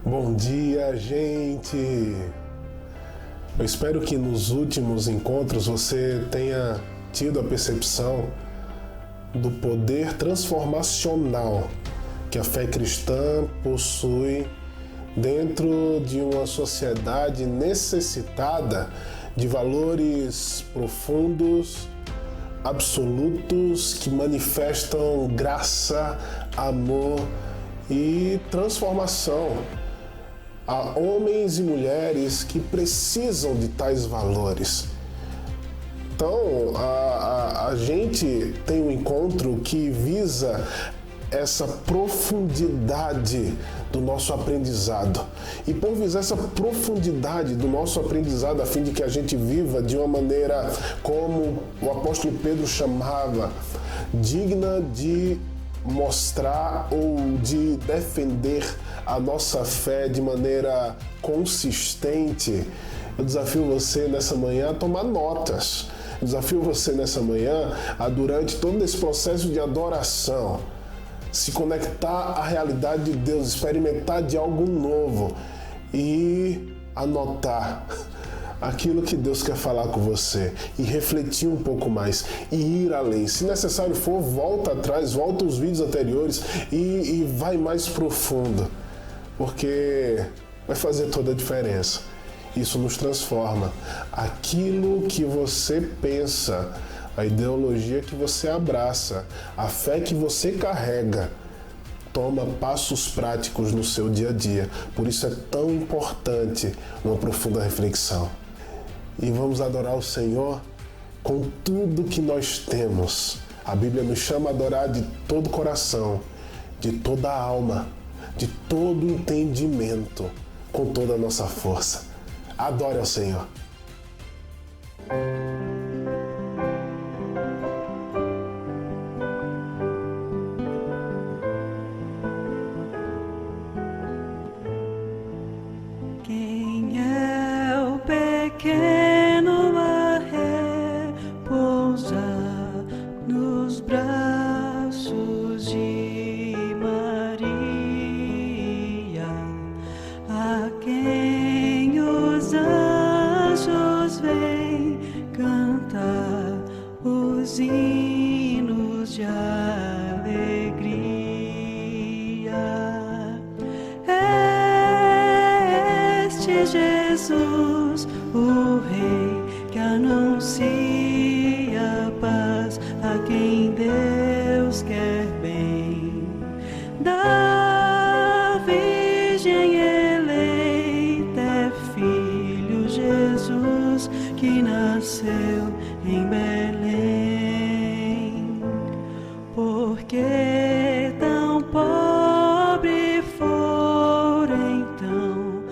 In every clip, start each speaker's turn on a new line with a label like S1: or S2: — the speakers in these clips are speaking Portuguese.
S1: Bom dia, gente! Eu espero que nos últimos encontros você tenha tido a percepção do poder transformacional que a fé cristã possui dentro de uma sociedade necessitada de valores profundos, absolutos, que manifestam graça, amor e transformação. Há homens e mulheres que precisam de tais valores. Então, a gente tem um encontro que visa essa profundidade do nosso aprendizado. E por visar essa profundidade do nosso aprendizado, a fim de que a gente viva de uma maneira como o apóstolo Pedro chamava, digna de mostrar ou de defender a nossa fé de maneira consistente, eu desafio você nessa manhã a tomar notas. Eu desafio você nessa manhã a, durante todo esse processo de adoração, se conectar à realidade de Deus, experimentar de algo novo e anotar aquilo que Deus quer falar com você e refletir um pouco mais e ir além. Se necessário for, volta atrás, volta os vídeos anteriores e vai mais profundo, porque vai fazer toda a diferença. Isso nos transforma. Aquilo que você pensa, a ideologia que você abraça, a fé que você carrega, toma passos práticos no seu dia a dia. Por isso é tão importante uma profunda reflexão. E vamos adorar o Senhor com tudo que nós temos. A Bíblia nos chama a adorar de todo o coração, de toda a alma, de todo o entendimento, com toda a nossa força. Adore ao Senhor.
S2: Quem é o pequeno a repousar nos braços de Maria, a quem os anjos vêm cantar os hinos de alegria? Jesus, o Rei que anuncia paz a quem Deus quer bem. Da Virgem eleita é Filho Jesus que nasceu em Belém. Porque tão pobre for então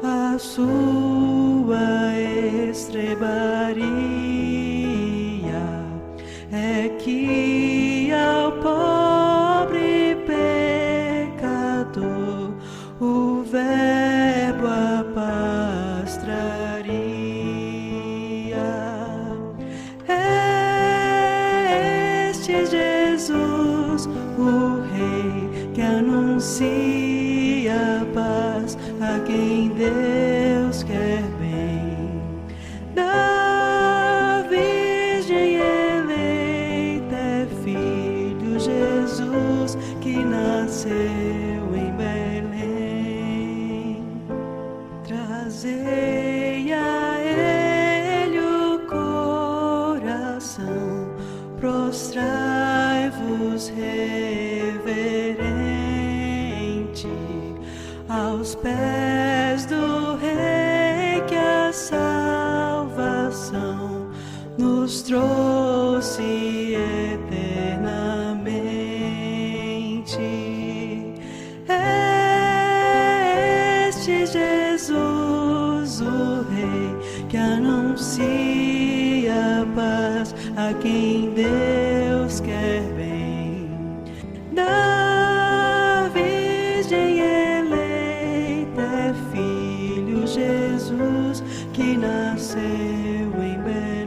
S2: a sua estrebaria, é que ao pobre pecador o Verbo a paz traria. É este Jesus, o Rei que anuncia paz a quem Deus quer bem. Da Virgem eleita é Filho Jesus que nasceu em Belém. Trazei a Ele o coração, prostrai-vos reverente aos pés do Rei que a salvação nos trouxe eternamente. É este Jesus, o Rei que anuncia paz a quem Deus quer bem. Da Virgem eleita é Filho Jesus que nasceu em Belém.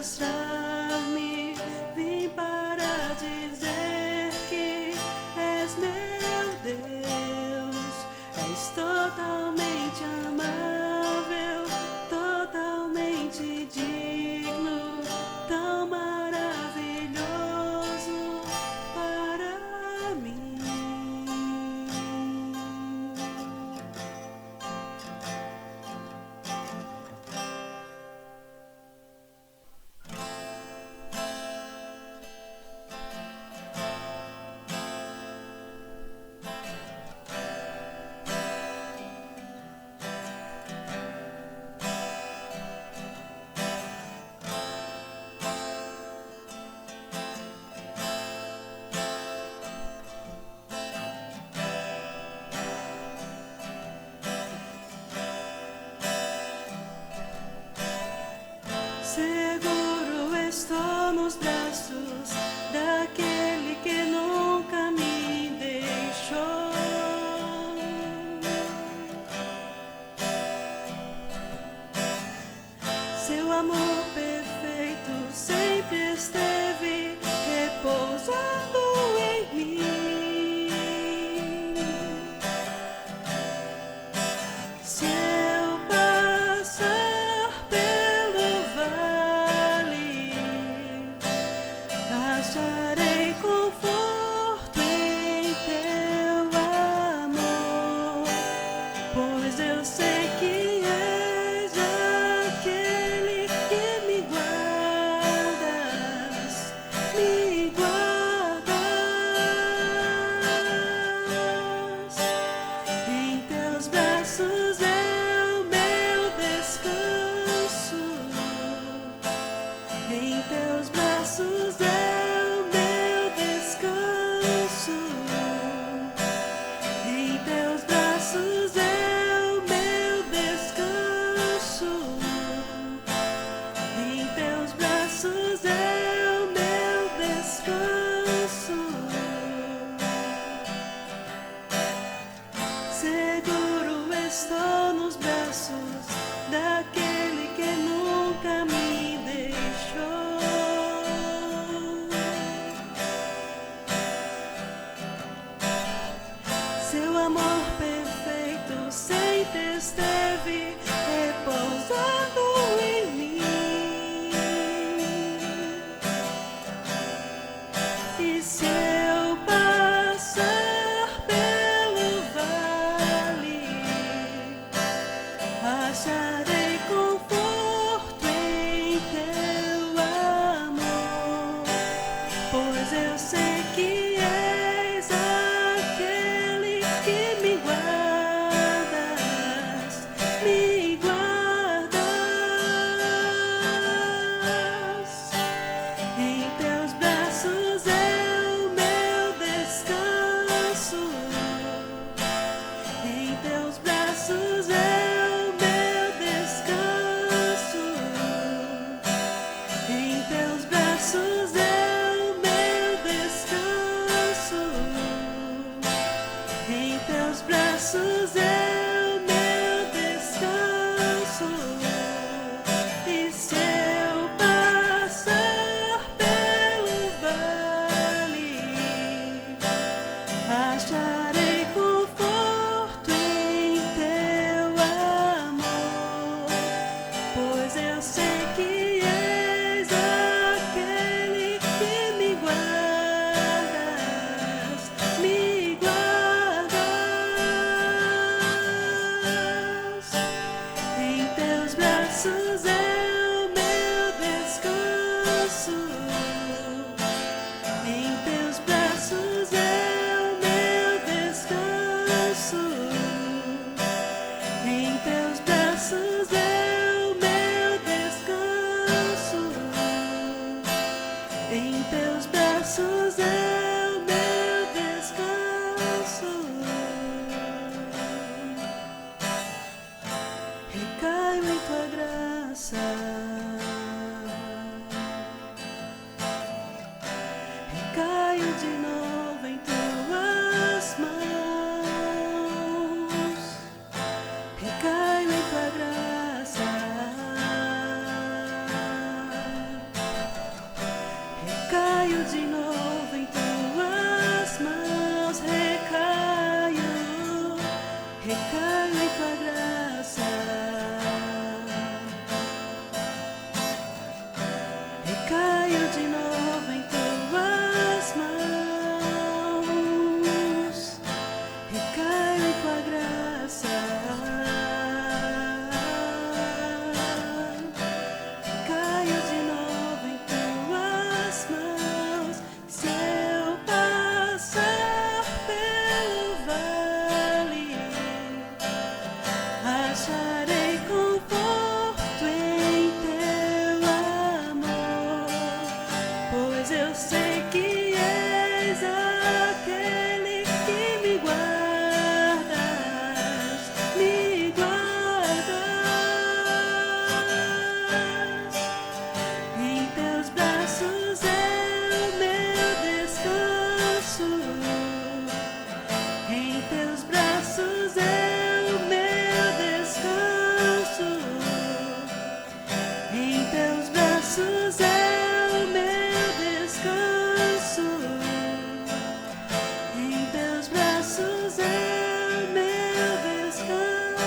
S2: mostrar-me, vim para dizer que és meu Deus, és totalmente amável, totalmente digno, tão maravilhoso para mim. Seguro estou nos braços daquele que nunca me deixou. Seu amor perfeito sempre esteve repousando em mim. Se eu passar pelo vale, acharei conforto em teu amor, pois eu sei que és aquele que me guardas, me guardas. Em teus braços é o meu descanso, em teus braços é o meu descanso, em teus braços é o meu descanso, em teus braços é o meu descanso. Seguro estou nos braços daquele que nunca me deixou. Seu amor perfeito sempre esteve repousando em mim. E se eu passar pelo vale, acharei conforto em teu amor, pois eu sei que és aquele que me guardas, me guardas. Em teus braços é o meu descanso, em teus braços é o meu descanso, em teus braços é o meu descanso, em teus braços é o meu descanso. E se eu passar pelo vale, acharei conforto em teu amor, pois eu sei que és aquele que me guardas, me guardas. Em teus braços é o meu descanso, em teus braços é o meu descanso, em teus braços é o meu descanso, em teus braços é o meu descanso. Recaio em tua graça, recaio de novo em tuas mãos, recaio em tua graça, pois eu sei que és aquele que me guardas, me guardas. Em teus braços é o meu descanso, em teus braços é o meu descanso, em teus braços é o meu descanso, em teus braços é o meu descanso.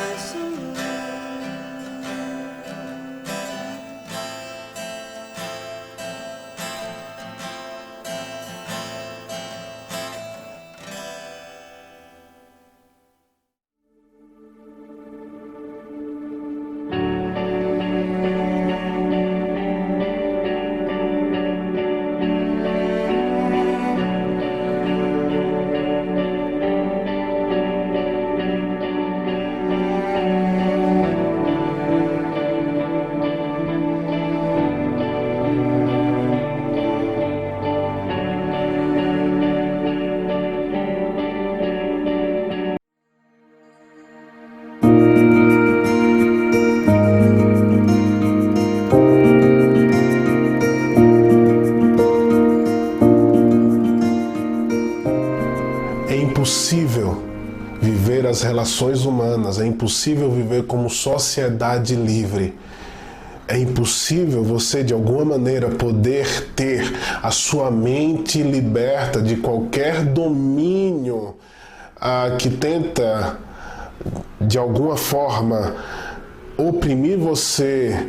S1: É impossível viver as relações humanas, é impossível viver como sociedade livre. É impossível você, de alguma maneira, poder ter a sua mente liberta de qualquer domínio que tenta, de alguma forma, oprimir você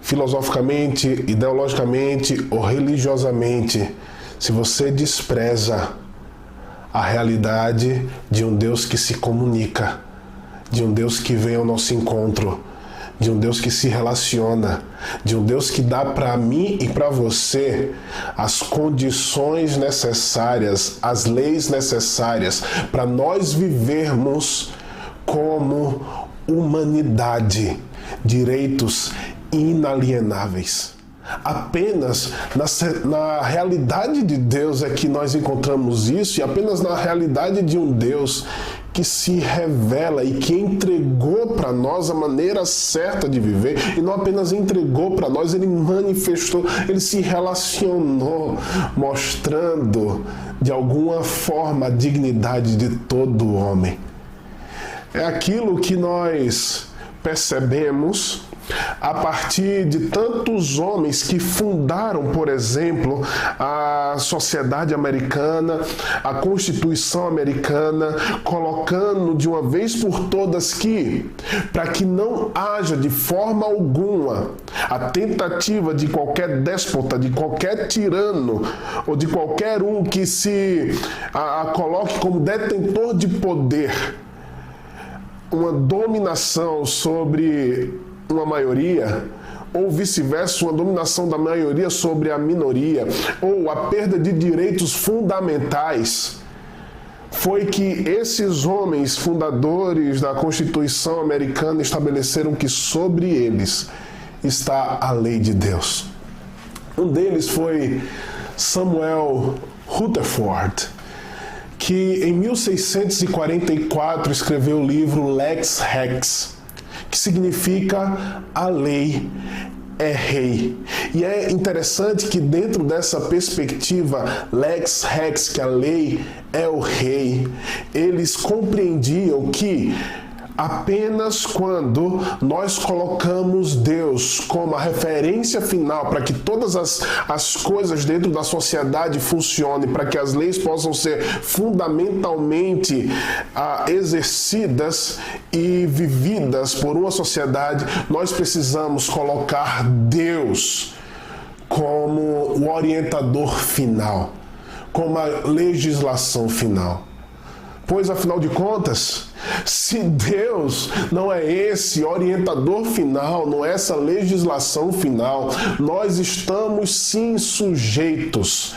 S1: filosoficamente, ideologicamente ou religiosamente, se você despreza a realidade de um Deus que se comunica, de um Deus que vem ao nosso encontro, de um Deus que se relaciona, de um Deus que dá para mim e para você as condições necessárias, as leis necessárias para nós vivermos como humanidade, direitos inalienáveis. Apenas na realidade de Deus é que nós encontramos isso, e apenas na realidade de um Deus que se revela e que entregou para nós a maneira certa de viver, e não apenas entregou para nós, ele manifestou, ele se relacionou, mostrando de alguma forma a dignidade de todo homem. É aquilo que nós percebemos a partir de tantos homens que fundaram, por exemplo, a sociedade americana, a Constituição americana, colocando de uma vez por todas que, para que não haja de forma alguma a tentativa de qualquer déspota, de qualquer tirano ou de qualquer um que se coloque como detentor de poder, uma dominação sobre uma maioria, ou vice-versa, uma dominação da maioria sobre a minoria, ou a perda de direitos fundamentais, foi que esses homens fundadores da Constituição americana estabeleceram que sobre eles está a lei de Deus. Um deles foi Samuel Rutherford, que em 1644 escreveu o livro Lex Rex, que significa a lei é rei. E é interessante que dentro dessa perspectiva Lex Rex, que a lei é o rei, eles compreendiam que apenas quando nós colocamos Deus como a referência final para que todas as coisas dentro da sociedade funcionem, para que as leis possam ser fundamentalmente exercidas e vividas por uma sociedade, nós precisamos colocar Deus como o orientador final, como a legislação final. Pois, afinal de contas, se Deus não é esse orientador final, não é essa legislação final, nós estamos sim sujeitos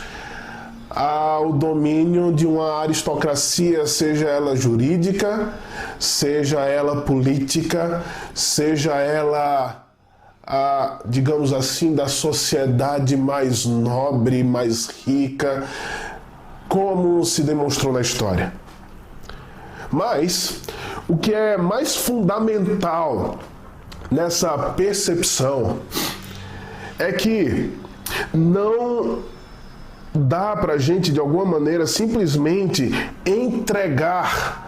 S1: ao domínio de uma aristocracia, seja ela jurídica, seja ela política, seja ela digamos assim, da sociedade mais nobre, mais rica, como se demonstrou na história. Mas o que é mais fundamental nessa percepção é que não dá para a gente, de alguma maneira, simplesmente entregar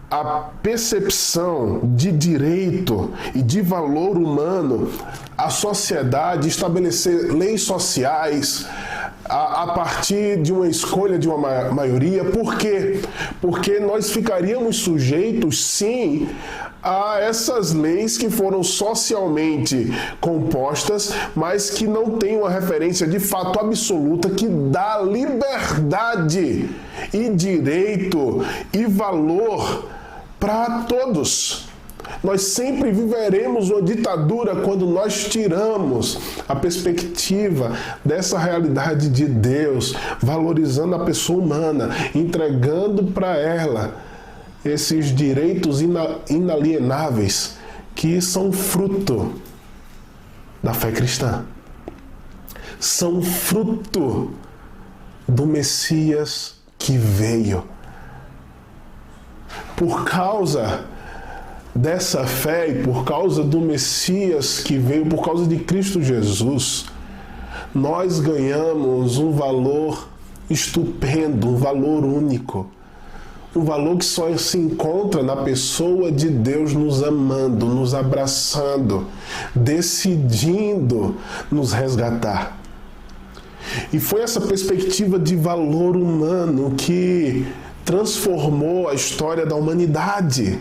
S1: a percepção de direito e de valor humano à sociedade, estabelecer leis sociais a partir de uma escolha de uma maioria. Por quê? Porque nós ficaríamos sujeitos, sim, a essas leis que foram socialmente compostas, mas que não têm uma referência de fato absoluta que dá liberdade e direito e valor para todos. Nós sempre viveremos uma ditadura quando nós tiramos a perspectiva dessa realidade de Deus, valorizando a pessoa humana, entregando para ela esses direitos inalienáveis que são fruto da fé cristã. São fruto do Messias que veio. Por causa dessa fé e por causa do Messias que veio, por causa de Cristo Jesus, nós ganhamos um valor estupendo, um valor único. Um valor que só se encontra na pessoa de Deus nos amando, nos abraçando, decidindo nos resgatar. E foi essa perspectiva de valor humano que transformou a história da humanidade.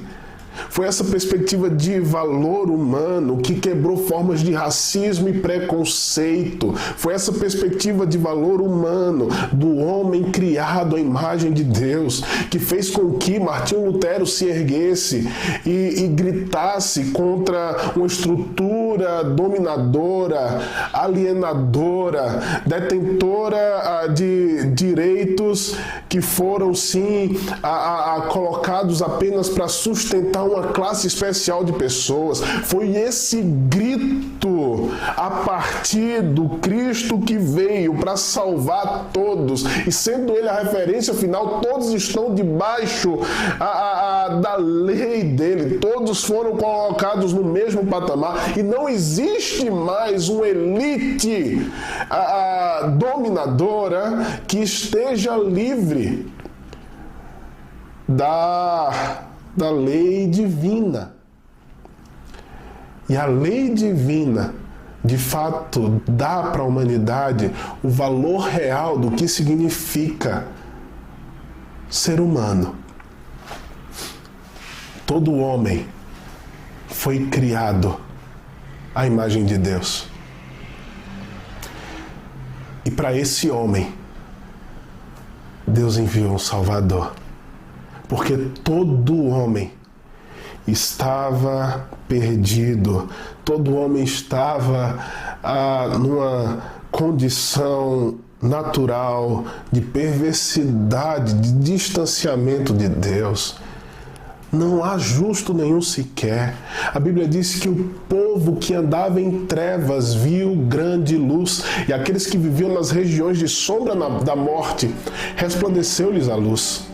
S1: Foi essa perspectiva de valor humano que quebrou formas de racismo e preconceito. Foi essa perspectiva de valor humano do homem criado à imagem de Deus que fez com que Martinho Lutero se erguesse e gritasse contra uma estrutura dominadora, alienadora, detentora de direitos que foram, sim, colocados apenas para sustentar uma classe especial de pessoas. Foi esse grito a partir do Cristo que veio para salvar todos, e sendo ele a referência final, todos estão debaixo da lei dele, todos foram colocados no mesmo patamar, e não existe mais uma elite dominadora que esteja livre da lei divina. E a lei divina, de fato, dá para a humanidade o valor real do que significa ser humano. Todo homem foi criado à imagem de Deus. E para esse homem, Deus enviou um Salvador. Porque todo homem estava perdido, todo homem estava numa condição natural de perversidade, de distanciamento de Deus. Não há justo nenhum sequer. A Bíblia diz que o povo que andava em trevas viu grande luz, e aqueles que viviam nas regiões de sombra da morte, resplandeceu-lhes a luz.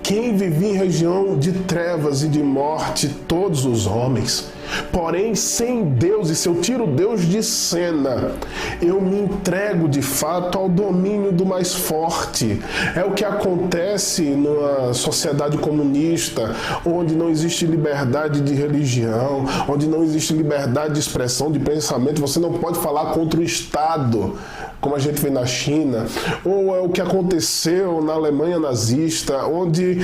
S1: Quem vivia em região de trevas e de morte? Todos os homens. Porém, sem Deus, e se eu tiro Deus de cena, eu me entrego de fato ao domínio do mais forte. É o que acontece numa sociedade comunista, onde não existe liberdade de religião, onde não existe liberdade de expressão, de pensamento. Você não pode falar contra o Estado, como a gente vê na China, ou é o que aconteceu na Alemanha nazista, onde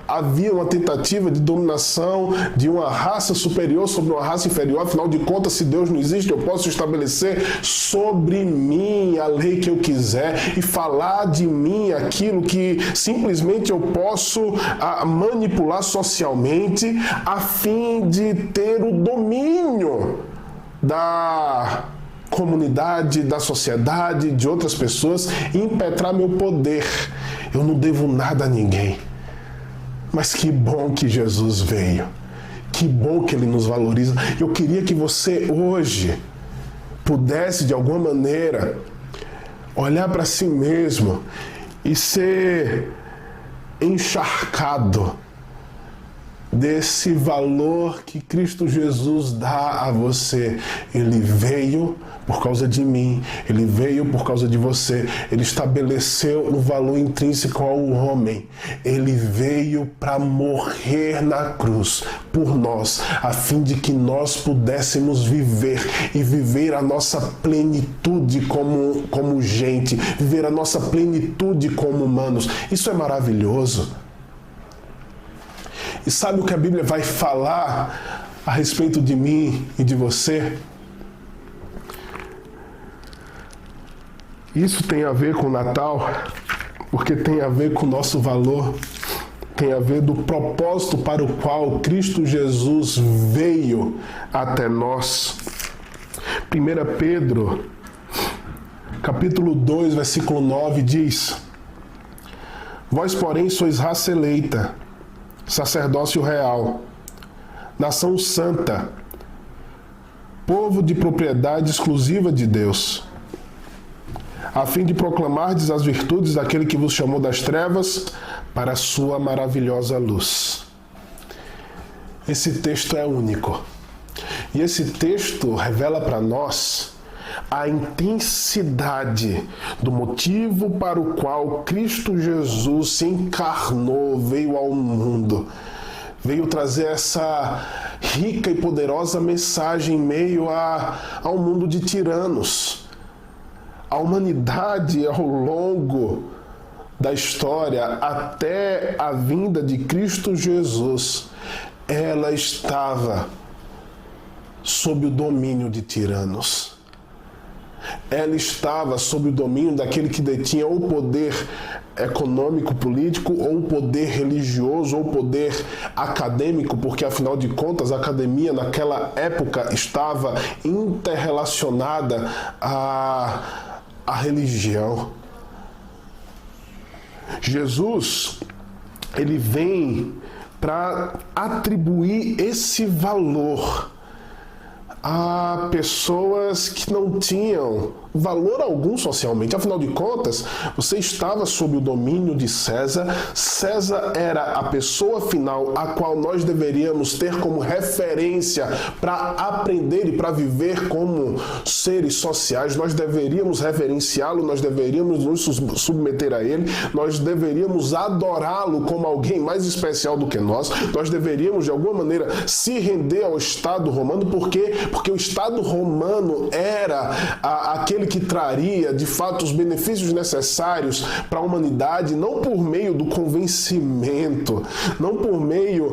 S1: havia uma tentativa de dominação de uma raça superior sobre uma raça inferior. Afinal de contas, se Deus não existe, eu posso estabelecer sobre mim a lei que eu quiser e falar de mim aquilo que simplesmente eu posso manipular socialmente a fim de ter o domínio da comunidade, da sociedade, de outras pessoas, e impetrar meu poder. Eu não devo nada a ninguém. Mas que bom que Jesus veio. Que bom que Ele nos valoriza. Eu queria que você hoje pudesse, de alguma maneira, olhar para si mesmo e ser encharcado desse valor que Cristo Jesus dá a você. Ele veio por causa de mim, Ele veio por causa de você, Ele estabeleceu um valor intrínseco ao homem. Ele veio para morrer na cruz por nós, a fim de que nós pudéssemos viver e viver a nossa plenitude como gente, viver a nossa plenitude como humanos. Isso é maravilhoso. E sabe o que a Bíblia vai falar a respeito de mim e de você? Isso tem a ver com o Natal, porque tem a ver com o nosso valor, tem a ver do propósito para o qual Cristo Jesus veio até nós. 1 Pedro, capítulo 2, versículo 9 diz: Vós, porém, sois raça eleita, sacerdócio real, nação santa, povo de propriedade exclusiva de Deus, a fim de proclamardes as virtudes daquele que vos chamou das trevas para a sua maravilhosa luz. Esse texto é único. E esse texto revela para nós a intensidade do motivo para o qual Cristo Jesus se encarnou, veio ao mundo. Veio trazer essa rica e poderosa mensagem em meio ao mundo de tiranos. A humanidade, ao longo da história, até a vinda de Cristo Jesus, ela estava sob o domínio de tiranos. Ela estava sob o domínio daquele que detinha o poder econômico, político, ou o poder religioso, ou o poder acadêmico, porque afinal de contas a academia naquela época estava interrelacionada à religião. Jesus, ele vem para atribuir esse valor a pessoas que não tinham valor algum socialmente. Afinal de contas, você estava sob o domínio de César. César era a pessoa final a qual nós deveríamos ter como referência para aprender e para viver como seres sociais. Nós deveríamos reverenciá-lo, nós deveríamos nos submeter a ele, nós deveríamos adorá-lo como alguém mais especial do que nós deveríamos de alguma maneira se render ao Estado romano. Por quê? Porque o Estado romano era aquele que traria, de fato, os benefícios necessários para a humanidade, não por meio do convencimento, não por meio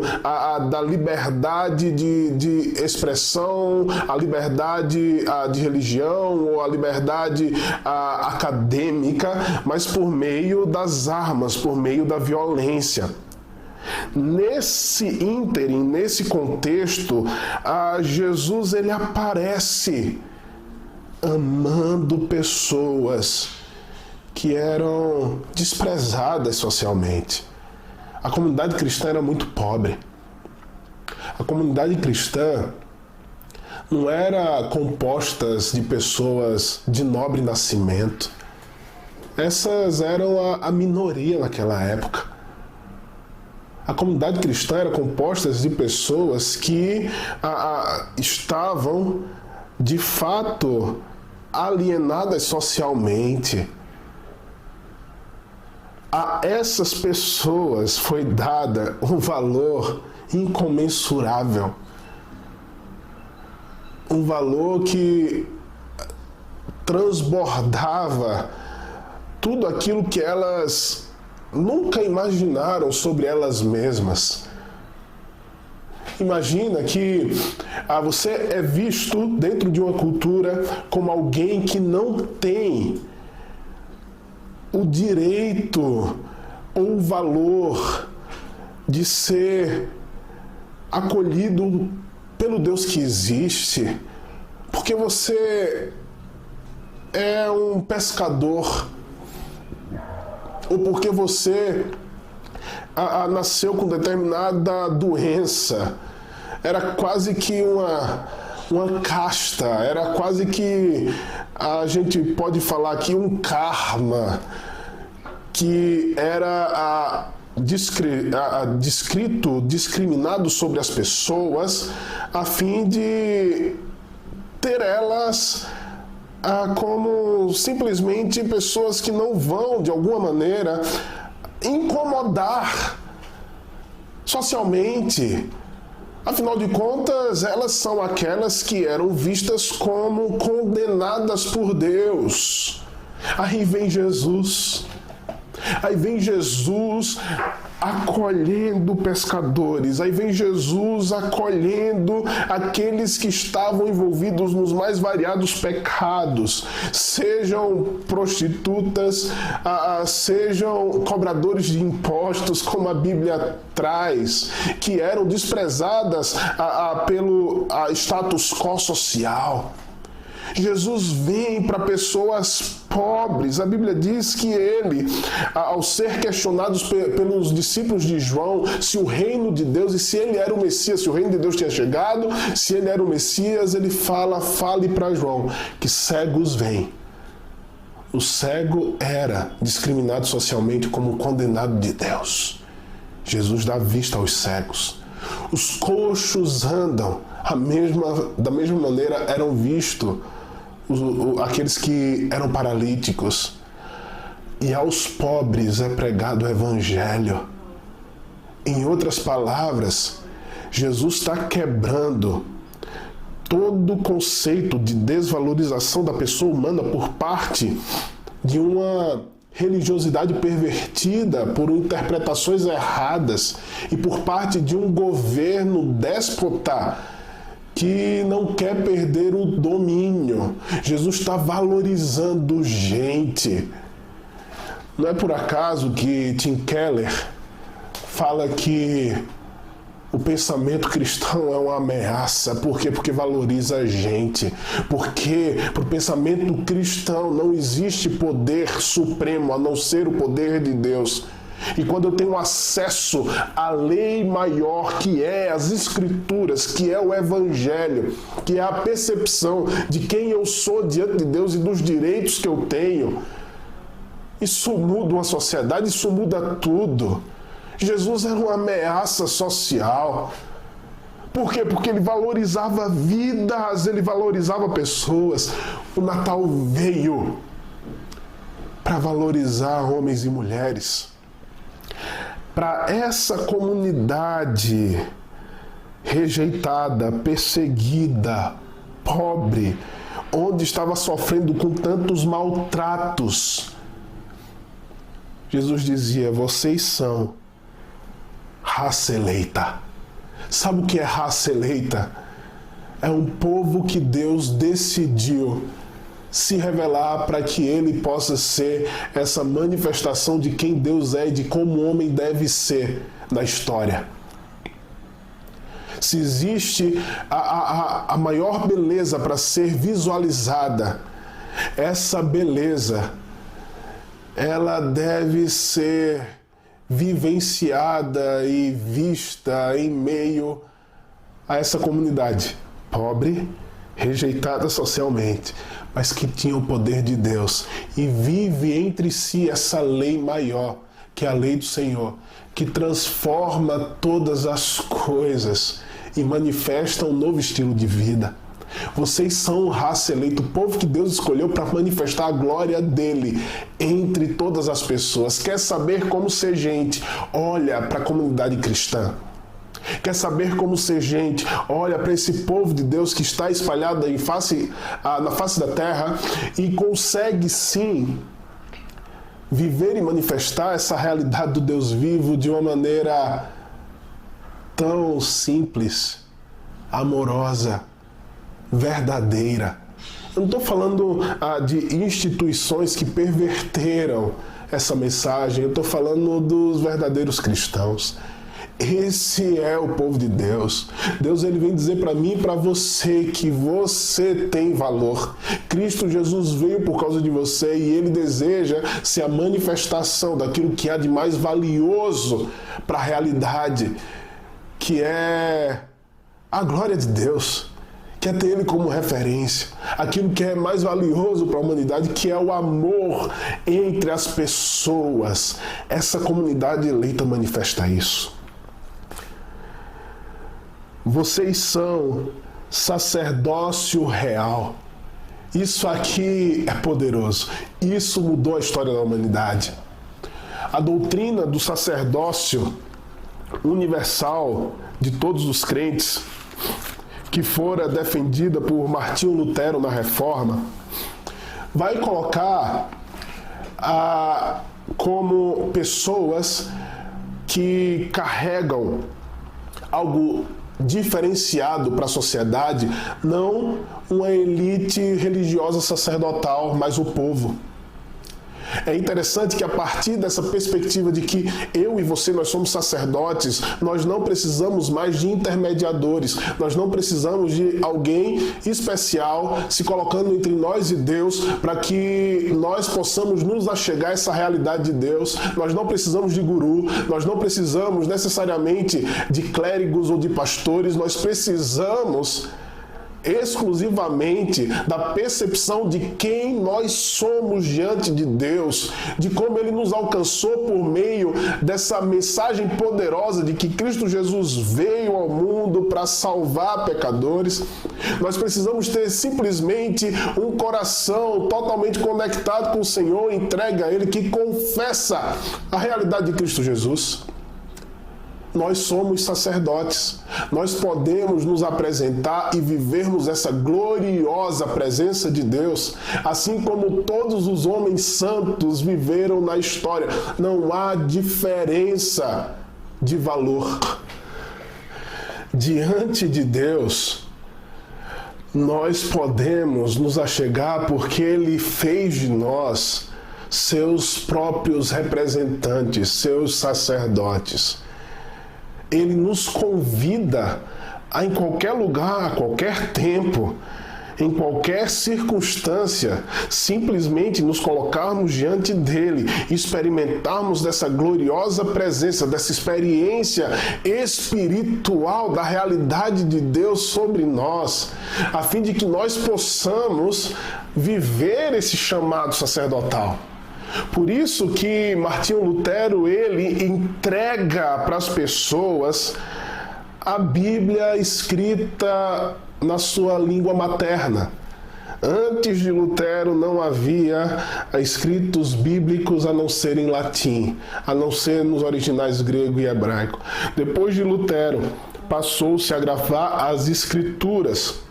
S1: da liberdade de expressão, a liberdade de religião ou a liberdade acadêmica, mas por meio das armas, por meio da violência. Nesse ínterim, nesse contexto, Jesus ele aparece amando pessoas que eram desprezadas socialmente. A comunidade cristã era muito pobre. A comunidade cristã não era composta de pessoas de nobre nascimento. Essas eram a minoria naquela época. A comunidade cristã era composta de pessoas que estavam, de fato, alienadas socialmente. A essas pessoas foi dada um valor incomensurável. Um valor que transbordava tudo aquilo que elas nunca imaginaram sobre elas mesmas. Imagina que você é visto dentro de uma cultura como alguém que não tem o direito ou o valor de ser acolhido pelo Deus que existe, porque você é um pescador, ou porque você nasceu com determinada doença. era quase que uma casta, era quase que, a gente pode falar aqui, um karma, que era discriminado sobre as pessoas, a fim de ter elas como simplesmente pessoas que não vão, de alguma maneira, incomodar socialmente. Afinal de contas, elas são aquelas que eram vistas como condenadas por Deus. Aí vem Jesus. Aí vem Jesus acolhendo pescadores, aí vem Jesus acolhendo aqueles que estavam envolvidos nos mais variados pecados, sejam prostitutas, sejam cobradores de impostos, como a Bíblia traz, que eram desprezadas pelo status quo social. Jesus vem para pessoas pobres. A Bíblia diz que ele, ao ser questionado pelos discípulos de João, se o reino de Deus, e se ele era o Messias, se o reino de Deus tinha chegado, se ele era o Messias, ele fale para João que cegos vêm. O cego era discriminado socialmente como condenado de Deus. Jesus dá vista aos cegos. Os coxos andam. Da mesma maneira eram vistos aqueles que eram paralíticos. E aos pobres é pregado o Evangelho. Em outras palavras, Jesus está quebrando todo o conceito de desvalorização da pessoa humana por parte de uma religiosidade pervertida por interpretações erradas e por parte de um governo déspota que não quer perder o domínio. Jesus está valorizando gente. Não é por acaso que Tim Keller fala que o pensamento cristão é uma ameaça. Por quê? Porque valoriza a gente. Porque para o pensamento cristão não existe poder supremo a não ser o poder de Deus. E quando eu tenho acesso à lei maior, que é as Escrituras, que é o Evangelho, que é a percepção de quem eu sou diante de Deus e dos direitos que eu tenho, isso muda uma sociedade, isso muda tudo. Jesus era uma ameaça social. Por quê? Porque ele valorizava vidas, ele valorizava pessoas. O Natal veio para valorizar homens e mulheres. Para essa comunidade rejeitada, perseguida, pobre, onde estava sofrendo com tantos maltratos, Jesus dizia: vocês são raça eleita. Sabe o que é raça eleita? É um povo que Deus decidiu se revelar para que ele possa ser essa manifestação de quem Deus é e de como o homem deve ser na história. Se existe a maior beleza para ser visualizada, essa beleza, ela deve ser vivenciada e vista em meio a essa comunidade pobre, rejeitada socialmente, mas que tinha o poder de Deus e vive entre si essa lei maior, que é a lei do Senhor, que transforma todas as coisas e manifesta um novo estilo de vida. Vocês são raça eleita, o povo que Deus escolheu para manifestar a glória dele entre todas as pessoas. Quer saber como ser gente? Olha para a comunidade cristã. Quer saber como ser gente? Olha para esse povo de Deus que está espalhado na face da terra e consegue sim viver e manifestar essa realidade do Deus vivo de uma maneira tão simples, amorosa, verdadeira. Eu não estou falando de instituições que perverteram essa mensagem, eu estou falando dos verdadeiros cristãos. Esse é o povo de Deus. Deus, ele vem dizer para mim e para você que você tem valor. Cristo Jesus veio por causa de você e ele deseja ser a manifestação daquilo que há de mais valioso para a realidade, que é a glória de Deus, quer ter Ele como referência, aquilo que é mais valioso para a humanidade, que é o amor entre as pessoas. Essa comunidade eleita manifesta isso. Vocês são sacerdócio real. Isso aqui é poderoso. Isso mudou a história da humanidade. A doutrina do sacerdócio universal de todos os crentes, que fora defendida por Martinho Lutero na Reforma, vai colocar como pessoas que carregam algo diferenciado para a sociedade, não uma elite religiosa sacerdotal, mas o povo. É interessante que a partir dessa perspectiva de que eu e você, nós somos sacerdotes, nós não precisamos mais de intermediadores, nós não precisamos de alguém especial se colocando entre nós e Deus para que nós possamos nos achegar a essa realidade de Deus. Nós não precisamos de guru, nós não precisamos necessariamente de clérigos ou de pastores, nós precisamos exclusivamente da percepção de quem nós somos diante de Deus, de como Ele nos alcançou por meio dessa mensagem poderosa de que Cristo Jesus veio ao mundo para salvar pecadores. Nós precisamos ter simplesmente um coração totalmente conectado com o Senhor, entregue a Ele, que confessa a realidade de Cristo Jesus. Nós somos sacerdotes, nós podemos nos apresentar e vivermos essa gloriosa presença de Deus, assim como todos os homens santos viveram na história. Não há diferença de valor. Diante de Deus, nós podemos nos achegar porque Ele fez de nós seus próprios representantes, seus sacerdotes. Ele nos convida a, em qualquer lugar, a qualquer tempo, em qualquer circunstância, simplesmente nos colocarmos diante dele, experimentarmos dessa gloriosa presença, dessa experiência espiritual da realidade de Deus sobre nós, a fim de que nós possamos viver esse chamado sacerdotal. Por isso que Martinho Lutero, ele entrega para as pessoas a Bíblia escrita na sua língua materna. Antes de Lutero não havia escritos bíblicos a não ser em latim, a não ser nos originais grego e hebraico. Depois de Lutero, passou-se a gravar as escrituras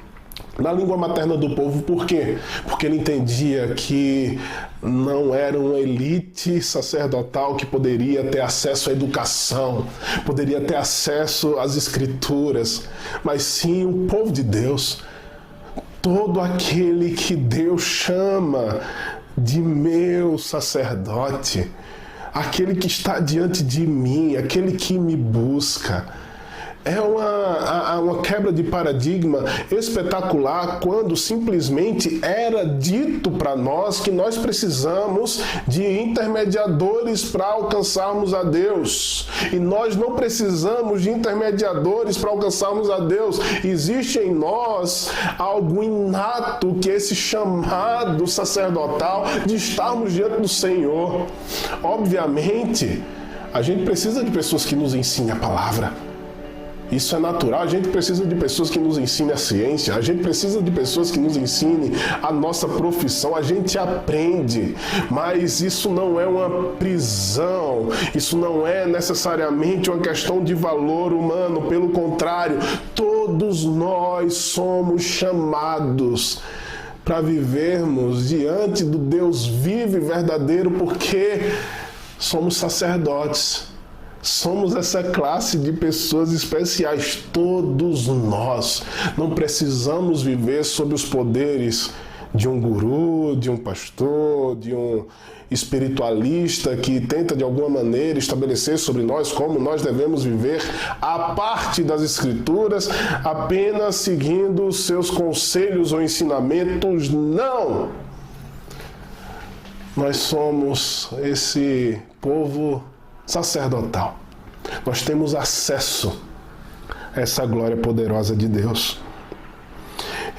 S1: na língua materna do povo. Por quê? Porque ele entendia que não era uma elite sacerdotal que poderia ter acesso à educação, poderia ter acesso às escrituras, mas sim o povo de Deus, todo aquele que Deus chama de meu sacerdote, aquele que está diante de mim, aquele que me busca. É uma quebra de paradigma espetacular quando simplesmente era dito para nós que nós precisamos de intermediadores para alcançarmos a Deus. E nós não precisamos de intermediadores para alcançarmos a Deus. Existe em nós algo inato, que é esse chamado sacerdotal de estarmos diante do Senhor. Obviamente, a gente precisa de pessoas que nos ensinem a palavra. Isso é natural, a gente precisa de pessoas que nos ensinem a ciência, a gente precisa de pessoas que nos ensinem a nossa profissão, a gente aprende, mas isso não é uma prisão, isso não é necessariamente uma questão de valor humano, pelo contrário, todos nós somos chamados para vivermos diante do Deus vivo e verdadeiro, porque somos sacerdotes. Somos essa classe de pessoas especiais, todos nós. Não precisamos viver sob os poderes de um guru, de um pastor, de um espiritualista que tenta de alguma maneira estabelecer sobre nós como nós devemos viver a parte das Escrituras, apenas seguindo os seus conselhos ou ensinamentos. Não! Nós somos esse povo sacerdotal. Nós temos acesso essa glória poderosa de Deus.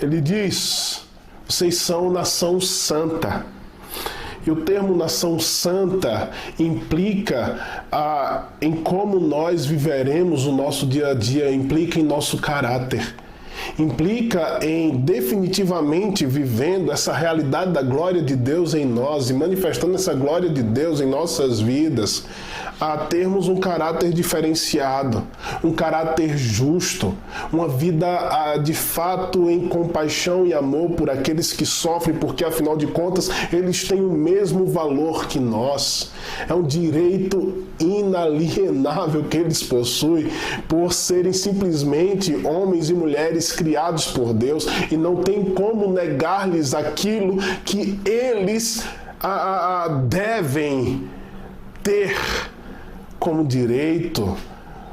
S1: Ele diz: vocês são nação santa. E o termo nação santa implica em como nós viveremos o nosso dia a dia, implica em nosso caráter. Implica em definitivamente vivendo essa realidade da glória de Deus em nós e manifestando essa glória de Deus em nossas vidas, a termos um caráter diferenciado, um caráter justo, uma vida de fato em compaixão e amor por aqueles que sofrem, porque afinal de contas eles têm o mesmo valor que nós. É um direito inalienável que eles possuem por serem simplesmente homens e mulheres criados por Deus, e não tem como negar-lhes aquilo que eles devem ter como direito.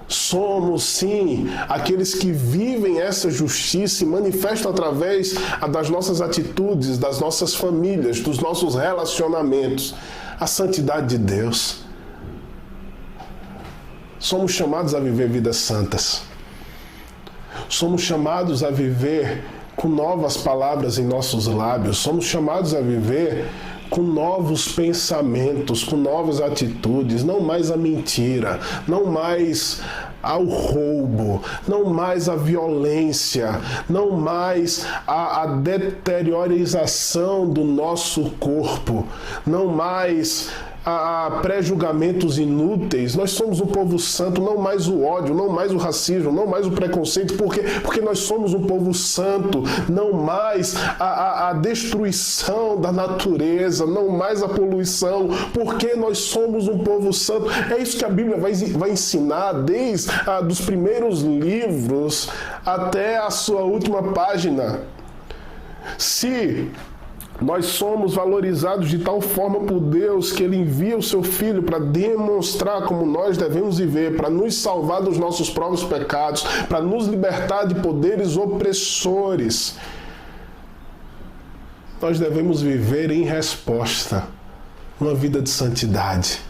S1: Somos sim aqueles que vivem essa justiça e manifestam através das nossas atitudes, das nossas famílias, dos nossos relacionamentos, a santidade de Deus. Somos chamados a viver vidas santas. Somos chamados a viver com novas palavras em nossos lábios. Somos chamados a viver com novos pensamentos, com novas atitudes, não mais a mentira, não mais ao roubo, não mais a violência, não mais a deteriorização do nosso corpo, não mais a pré-julgamentos inúteis. Nós somos um povo santo, não mais o ódio, não mais o racismo, não mais o preconceito, porque nós somos um povo santo, não mais a destruição da natureza, não mais a poluição, porque nós somos um povo santo. É isso que a Bíblia vai ensinar desde dos primeiros livros até a sua última página. Se nós somos valorizados de tal forma por Deus que Ele envia o Seu Filho para demonstrar como nós devemos viver, para nos salvar dos nossos próprios pecados, para nos libertar de poderes opressores. Nós devemos viver em resposta uma vida de santidade.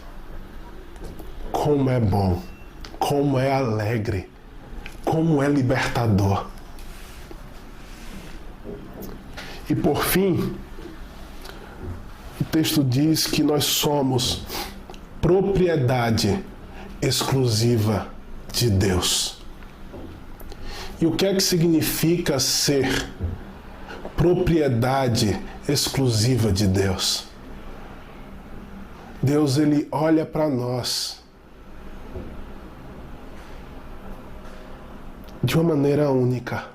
S1: Como é bom, como é alegre, como é libertador. E por fim, o texto diz que nós somos propriedade exclusiva de Deus. E o que é que significa ser propriedade exclusiva de Deus? Deus, Ele olha para nós de uma maneira única.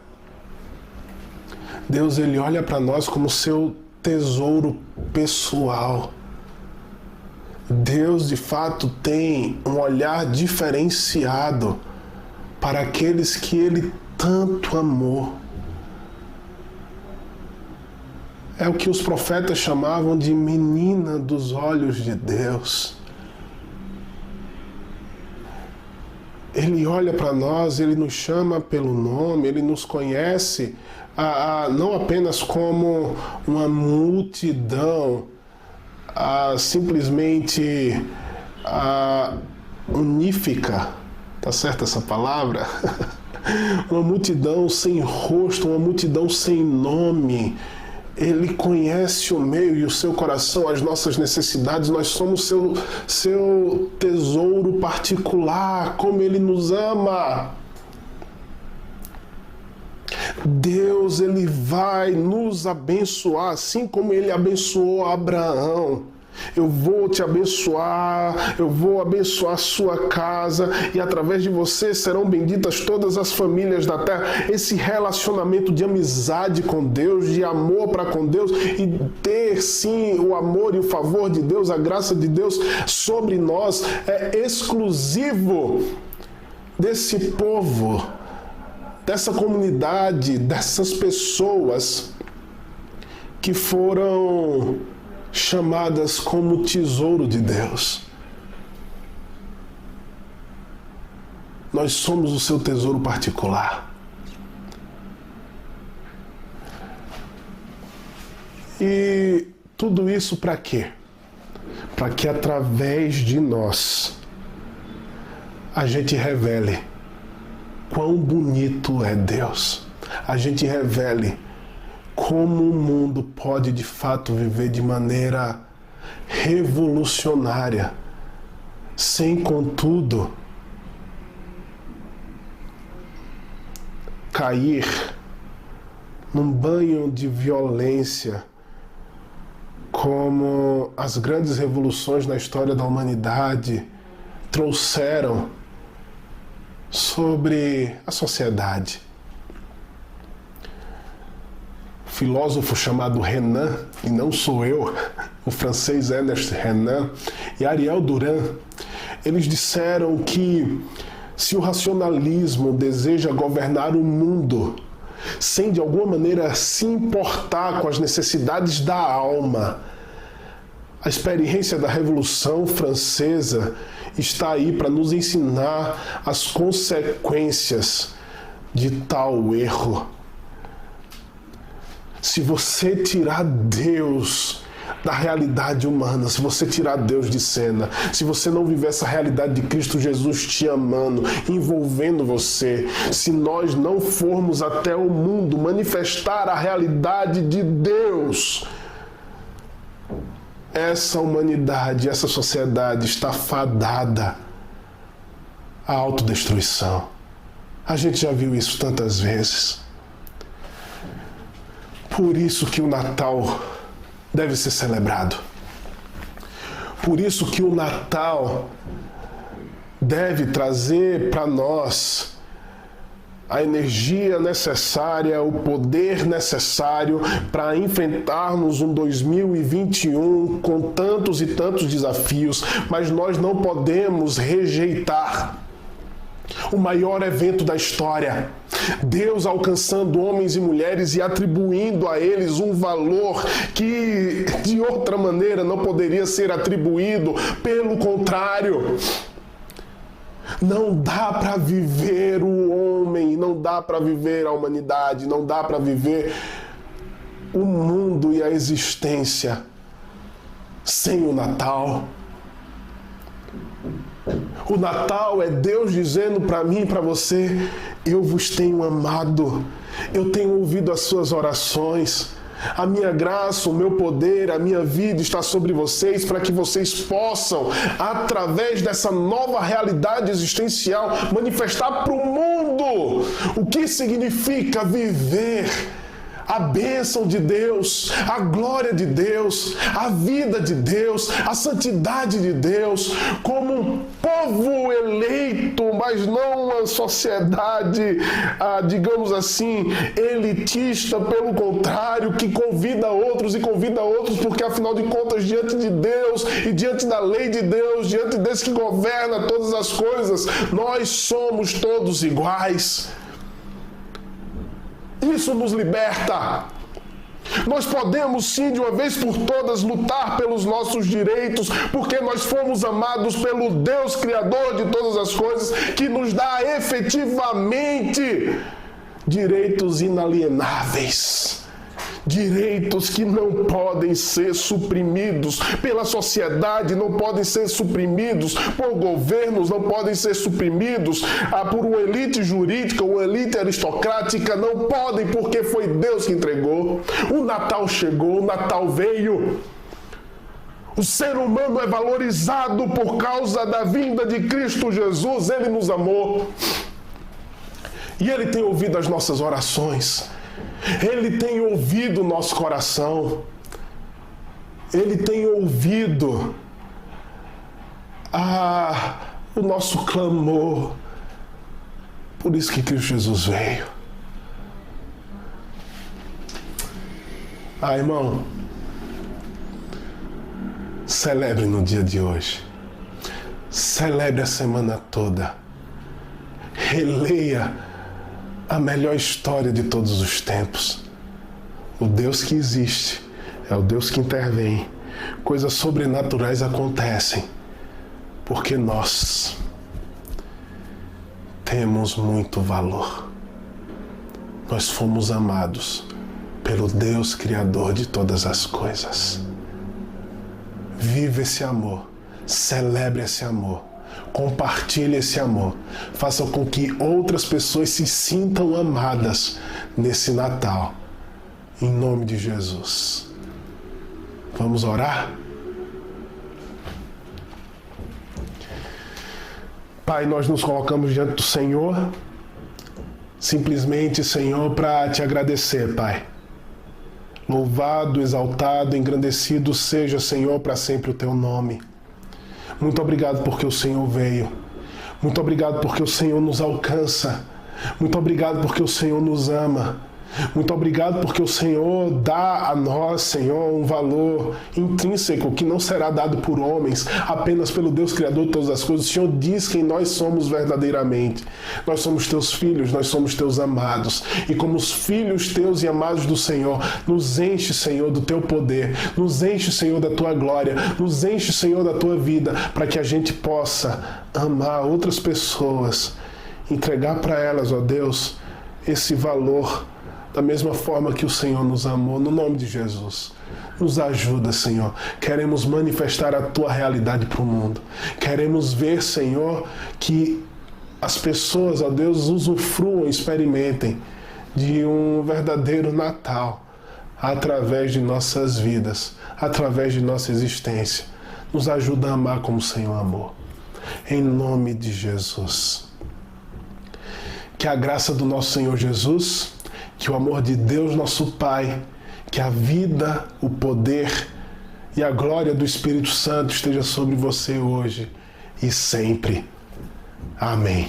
S1: Deus, Ele olha para nós como seu tesouro pessoal. Deus, de fato, tem um olhar diferenciado para aqueles que Ele tanto amou. É o que os profetas chamavam de menina dos olhos de Deus. Ele olha para nós, Ele nos chama pelo nome, Ele nos conhece não apenas como uma multidão simplesmente unífica, tá certa essa palavra? Uma multidão sem rosto, uma multidão sem nome. Ele conhece o meio e o seu coração, as nossas necessidades. Nós somos seu tesouro particular, como Ele nos ama. Deus, Ele vai nos abençoar, assim como Ele abençoou Abraão. Eu vou te abençoar, eu vou abençoar a sua casa, e através de você serão benditas todas as famílias da terra. Esse relacionamento de amizade com Deus, de amor para com Deus, e ter sim o amor e o favor de Deus, a graça de Deus sobre nós, é exclusivo desse povo, dessa comunidade, dessas pessoas que foram chamadas como tesouro de Deus. Nós somos o seu tesouro particular. E tudo isso para quê? Para que através de nós a gente revele quão bonito é Deus. A gente revele como o mundo pode de fato viver de maneira revolucionária, sem contudo cair num banho de violência, como as grandes revoluções na história da humanidade trouxeram sobre a sociedade. Um filósofo chamado Renan, e não sou eu, o francês Ernest Renan e Ariel Durand, eles disseram que se o racionalismo deseja governar o mundo sem de alguma maneira se importar com as necessidades da alma, a experiência da Revolução Francesa está aí para nos ensinar as consequências de tal erro. Se você tirar Deus da realidade humana, se você tirar Deus de cena, se você não viver essa realidade de Cristo Jesus te amando, envolvendo você, se nós não formos até o mundo manifestar a realidade de Deus, essa humanidade, essa sociedade está fadada à autodestruição. A gente já viu isso tantas vezes. Por isso que o Natal deve ser celebrado. Por isso que o Natal deve trazer para nós a energia necessária, o poder necessário para enfrentarmos um 2021 com tantos e tantos desafios, mas nós não podemos rejeitar o maior evento da história. Deus alcançando homens e mulheres e atribuindo a eles um valor que de outra maneira não poderia ser atribuído. Pelo contrário, não dá para viver o homem, não dá para viver a humanidade, não dá para viver o mundo e a existência sem o Natal. O Natal é Deus dizendo para mim e para você: eu vos tenho amado, eu tenho ouvido as suas orações, a minha graça, o meu poder, a minha vida está sobre vocês para que vocês possam, através dessa nova realidade existencial, manifestar para o mundo o que significa viver a bênção de Deus, a glória de Deus, a vida de Deus, a santidade de Deus, como um povo eleito, mas não uma sociedade, digamos assim, elitista, pelo contrário, que convida outros e convida outros, porque afinal de contas, diante de Deus e diante da lei de Deus, diante desse que governa todas as coisas, nós somos todos iguais. Isso nos liberta. Nós podemos sim, de uma vez por todas, lutar pelos nossos direitos, porque nós fomos amados pelo Deus Criador de todas as coisas, que nos dá efetivamente direitos inalienáveis. Direitos que não podem ser suprimidos pela sociedade, não podem ser suprimidos por governos, não podem ser suprimidos por uma elite jurídica ou elite aristocrática, não podem, porque foi Deus que entregou. O Natal chegou, o Natal veio. O ser humano é valorizado por causa da vinda de Cristo Jesus. Ele nos amou e Ele tem ouvido as nossas orações. Ele tem ouvido o nosso coração. Ele tem ouvido o nosso clamor. Por isso que Cristo Jesus veio. Irmão, celebre no dia de hoje. Celebre a semana toda. Releia a melhor história de todos os tempos. O Deus que existe é o Deus que intervém. Coisas sobrenaturais acontecem porque nós temos muito valor. Nós fomos amados pelo Deus Criador de todas as coisas. Vive esse amor, celebre esse amor, Compartilhe esse amor. Faça com que outras pessoas se sintam amadas nesse Natal. Em nome de Jesus. Vamos orar? Pai, nós nos colocamos diante do Senhor, simplesmente, Senhor, para te agradecer, Pai. Louvado, exaltado, engrandecido seja, Senhor, para sempre o teu nome. Muito obrigado porque o Senhor veio. Muito obrigado porque o Senhor nos alcança. Muito obrigado porque o Senhor nos ama. Muito obrigado porque o Senhor dá a nós, Senhor, um valor intrínseco que não será dado por homens, apenas pelo Deus Criador de todas as coisas. O Senhor diz quem nós somos verdadeiramente. Nós somos teus filhos, nós somos teus amados. E como os filhos teus e amados do Senhor, nos enche, Senhor, do teu poder, nos enche, Senhor, da tua glória, nos enche, Senhor, da tua vida, para que a gente possa amar outras pessoas, entregar para elas, ó Deus, esse valor da mesma forma que o Senhor nos amou, no nome de Jesus. Nos ajuda, Senhor. Queremos manifestar a tua realidade para o mundo. Queremos ver, Senhor, que as pessoas, ó Deus, usufruam, experimentem de um verdadeiro Natal através de nossas vidas, através de nossa existência. Nos ajuda a amar como o Senhor amou. Em nome de Jesus. Que a graça do nosso Senhor Jesus, que o amor de Deus, nosso Pai, que a vida, o poder e a glória do Espírito Santo esteja sobre você hoje e sempre. Amém.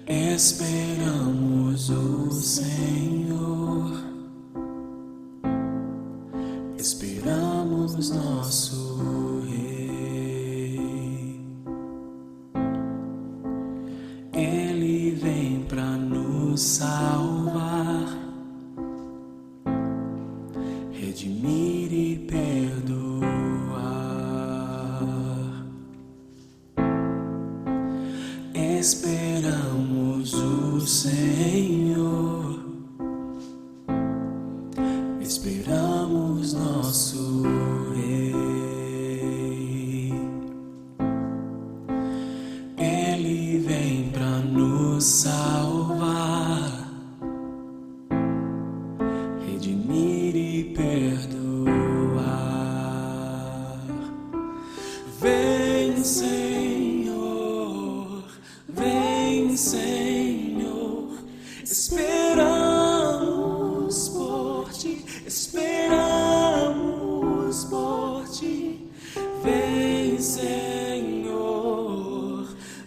S2: Esperamos o Senhor, esperamos nosso Rei. Ele vem pra nos salvar, redimir e perdoar. Esperamos o Senhor, esperamos nosso Rei. Ele vem pra nos salvar, redimir e perdoar. Vem, Senhor, vem, Senhor, esperamos por ti, esperamos por ti. Vem, Senhor,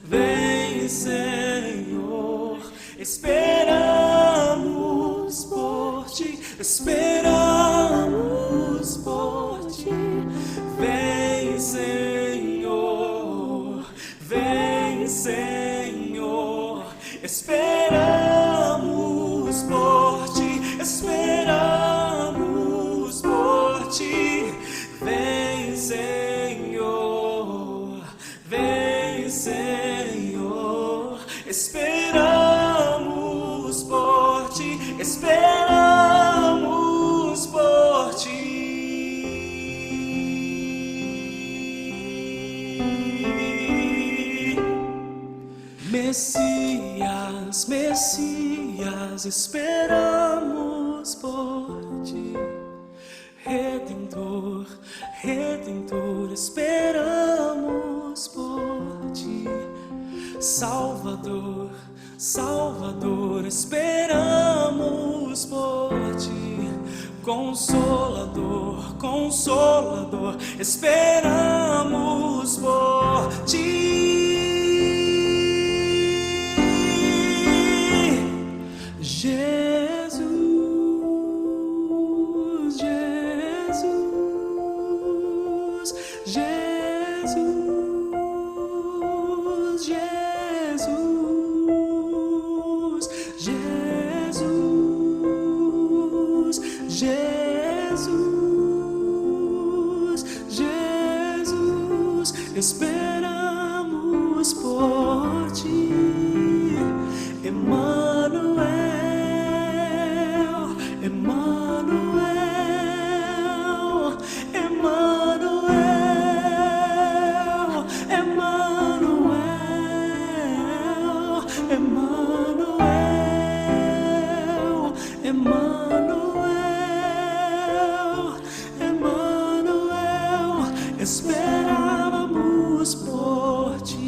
S2: vem, Senhor, esperamos por ti, esperamos por ti. Vem, Senhor, vem, Senhor, esperamos por ti, esperamos por ti. Vem, Senhor, vem, Senhor, esperamos por ti, esperamos por ti. Messias, Messias, esperamos por ti. Redentor, Redentor, esperamos por ti. Salvador, Salvador, esperamos por ti. Consolador, Consolador, esperamos por ti. Jesus, Jesus, Jesus, Jesus, esperamos por ti. Emmanuel, Emmanuel, Emmanuel, Emmanuel, Emmanuel, Emmanuel, Emmanuel, esperávamos por ti.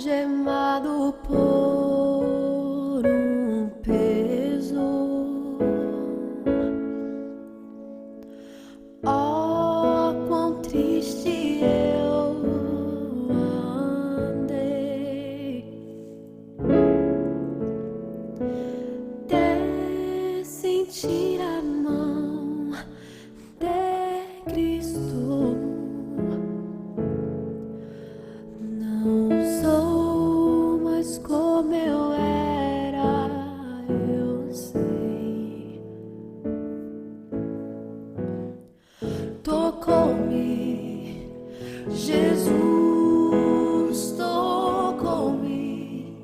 S3: algemado por um peso. Oh, quão triste eu andei, de sentir a mão de Cristo. Não sou mais como eu era, eu sei. Tocou-me, Jesus tocou-me,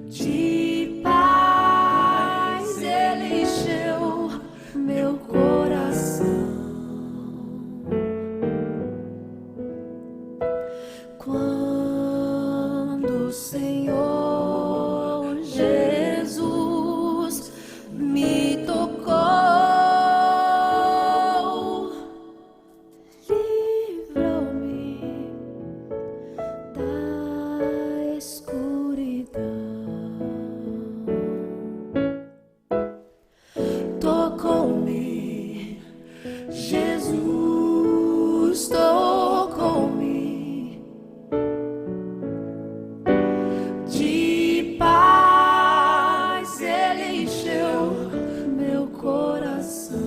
S3: de paz Ele encheu meu coração. Quando o Senhor Jesus me tocou, livrou-me da escuridão. Tocou-me, Jesus tocou-me, de paz Ele encheu meu coração.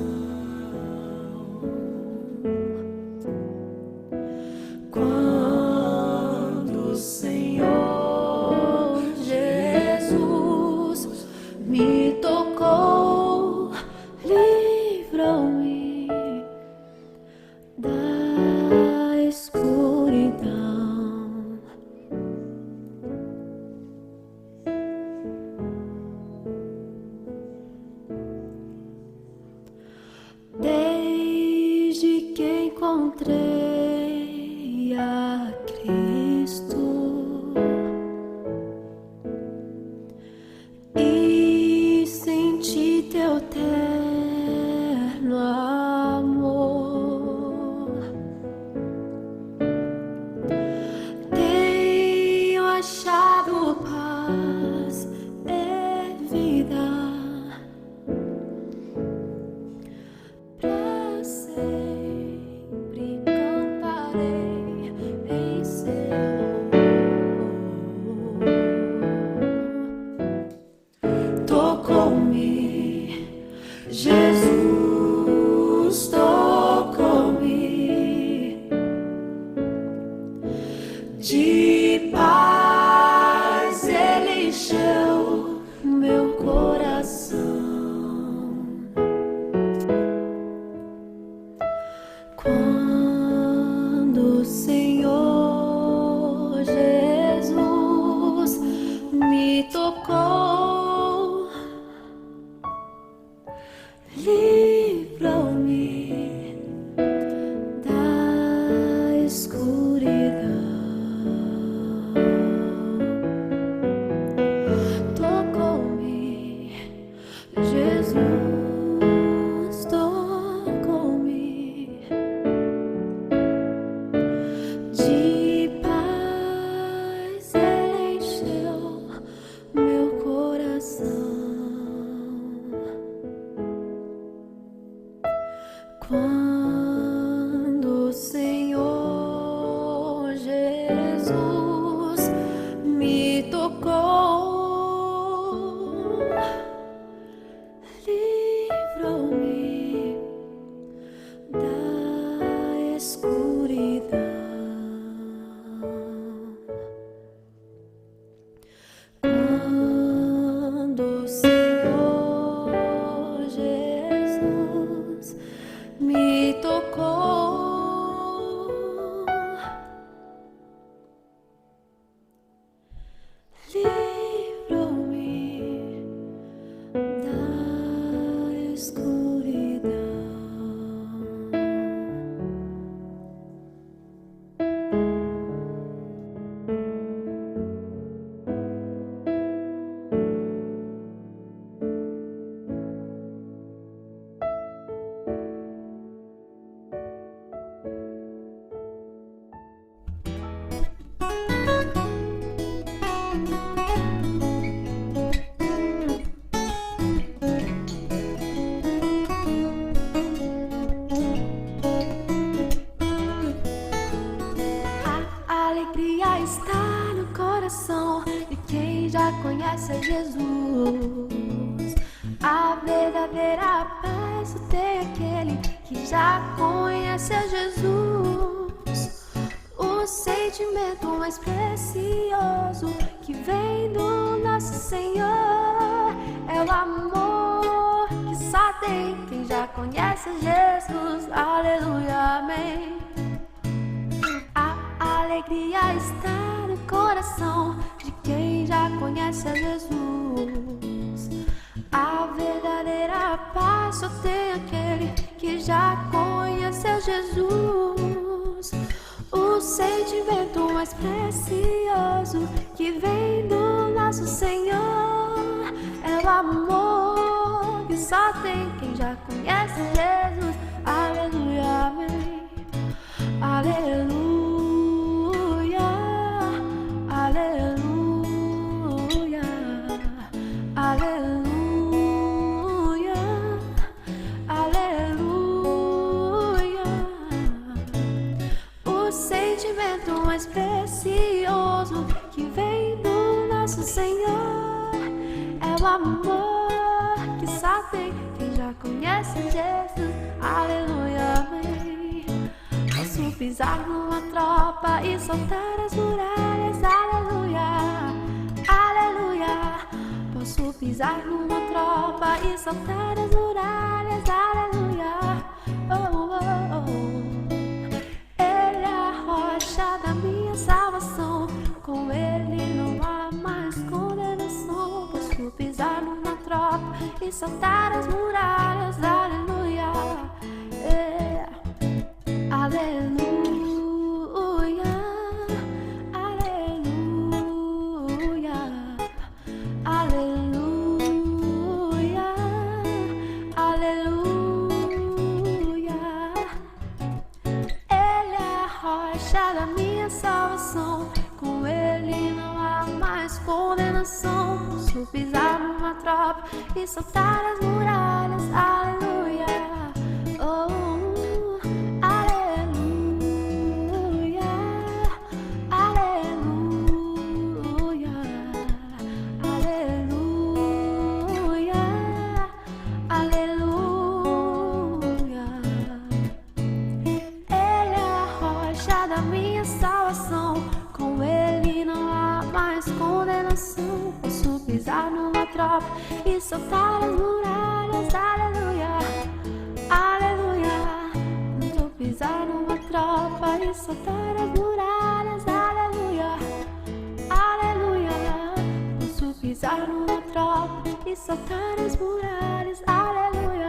S3: Quando o Senhor Jesus me tocou, livrou-me da escuridão. Desde que encontrei a Cristo e senti teu terno amor, tenho achado paz e vida. Pra sempre cantarei em seu louvor. Tocou-me, Jesus tocou-me, de paz Ele encheu meu coração. Quando o Senhor Jesus me tocou, livrou-me da escuridão. Tocou-me, Jesus tocou-me, de paz Ele encheu meu coração. Jesus. A verdadeira paz só tem aquele que já conhece a Jesus. O sentimento mais precioso que vem do nosso Senhor é o amor que só tem quem já conhece Jesus. Aleluia, amém. A alegria está no coração de quem já conhece a Jesus. A verdadeira paz só tem aquele que já conhece a Jesus. O sentimento mais precioso que vem do nosso Senhor é o amor que só tem quem já conhece Jesus. Aleluia, amém. Aleluia, aleluia, aleluia, aleluia. O sentimento mais precioso que vem do nosso Senhor é o amor que só tem quem já conhece Jesus. Aleluia, amém. Posso pisar numa tropa e soltar as muralhas. Aleluia, aleluia. Posso pisar numa tropa e soltar as muralhas. Aleluia, oh, oh, oh. Ele é a rocha da minha salvação, com ele não há mais condenação. Posso pisar numa tropa e saltar as muralhas. Aleluia, aleluia, aleluia, aleluia, aleluia. Ele é a rocha da minha salvação, com ele não há mais condenação. Posso pisar numa tropa e soltar as muralhas. Aleluia, oh, aleluia, aleluia, aleluia, aleluia. Ele é a rocha da minha salvação, com ele não há mais condenação. Posso pisar numa tropa e soltar as muralhas. Aleluia, aleluia. Vou pisar numa tropa e soltar as muralhas. Aleluia, aleluia. Posso pisar numa tropa e soltar as muralhas. Aleluia.